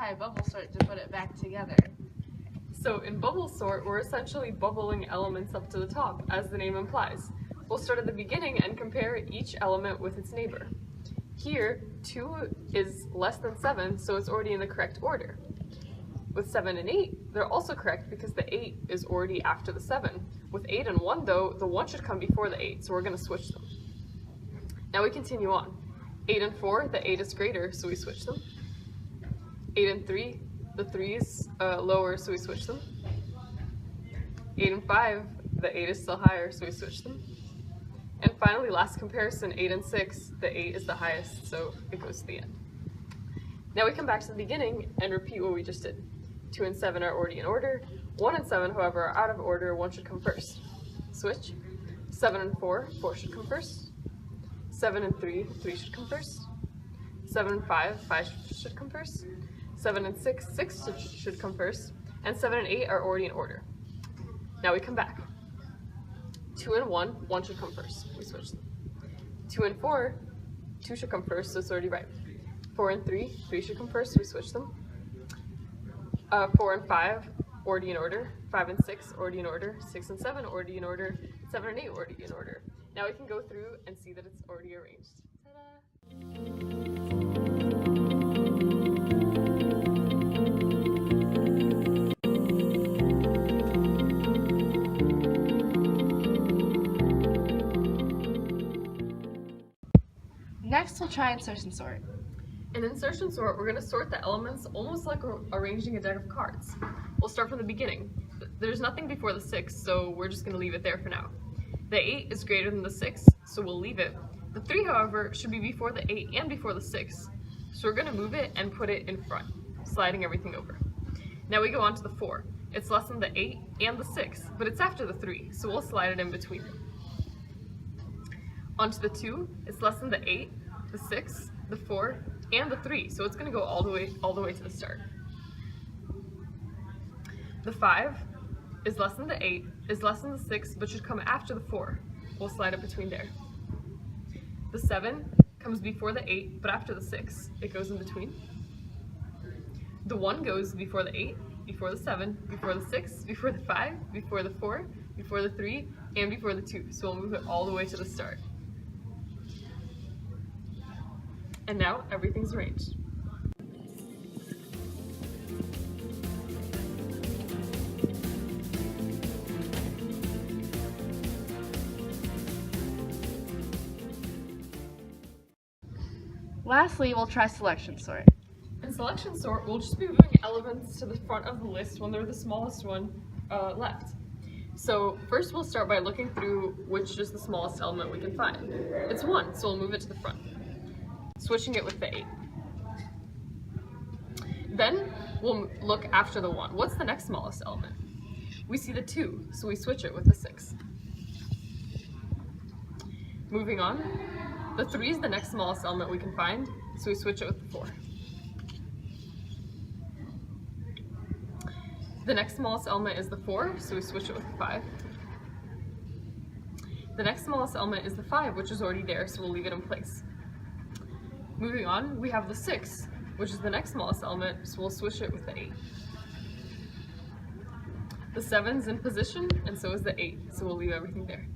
tie bubble sort to put it back together. So in bubble sort, we're essentially bubbling elements up to the top, as the name implies. We'll start at the beginning and compare each element with its neighbor. Here, 2 is less than 7, so it's already in the correct order. With 7 and 8, they're also correct because the 8 is already after the 7. With 8 and 1 though, the 1 should come before the 8, so we're going to switch them. Now we continue on. 8 and 4, the 8 is greater, so we switch them. 8 and 3, the 3 is lower, so we switch them. 8 and 5, the 8 is still higher, so we switch them. And finally, last comparison, 8 and 6, the 8 is the highest, so it goes to the end. Now we come back to the beginning and repeat what we just did. 2 and 7 are already in order. 1 and 7, however, are out of order. 1 should come first. Switch. 7 and 4, 4 should come first. 7 and 3, 3 should come first. 7 and 5, 5 should come first. 7 and 6, 6 should come first. And 7 and 8 are already in order. Now we come back. 2 and 1, 1 should come first. We switch them. 2 and 4, 2 should come first, so it's already right. 4 and 3, 3 should come first, so we switch them. 4 and 5, already in order. 5 and 6, already in order. 6 and 7, already in order. 7 and 8, already in order. Now we can go through and see that it's already arranged. Ta-da! Next, we'll try insertion sort. In insertion sort, we're going to sort the elements almost like we're arranging a deck of cards. We'll start from the beginning. There's nothing before the 6, so we're just going to leave it there for now. The 8 is greater than the 6, so we'll leave it. The 3, however, should be before the 8 and before the 6, so we're going to move it and put it in front, sliding everything over. Now we go on to the 4. It's less than the 8 and the 6, but it's after the 3, so we'll slide it in between them. On to the 2, it's less than the 8, the 6, the 4, and the 3, so it's going to go all the way to the start. The 5 is less than the 8, is less than the 6, but should come after the 4. We'll slide it between there. The 7 comes before the 8, but after the 6. It goes in between. The 1 goes before the 8, before the 7, before the 6, before the 5, before the 4, before the 3, and before the 2. So we'll move it all the way to the start. And now everything's arranged. Lastly, we'll try selection sort. In selection sort, we'll just be moving elements to the front of the list when they're the smallest one left. So first we'll start by looking through which is the smallest element we can find. It's 1, so we'll move it to the front, switching it with the 8. Then we'll look after the 1. What's the next smallest element? We see the 2, so we switch it with the 6. Moving on, the 3 is the next smallest element we can find, so we switch it with the 4. The next smallest element is the 4, so we switch it with the 5. The next smallest element is the 5, which is already there, so we'll leave it in place. Moving on, we have the 6, which is the next smallest element, so we'll switch it with the 8. The 7's in position, and so is the 8, so we'll leave everything there.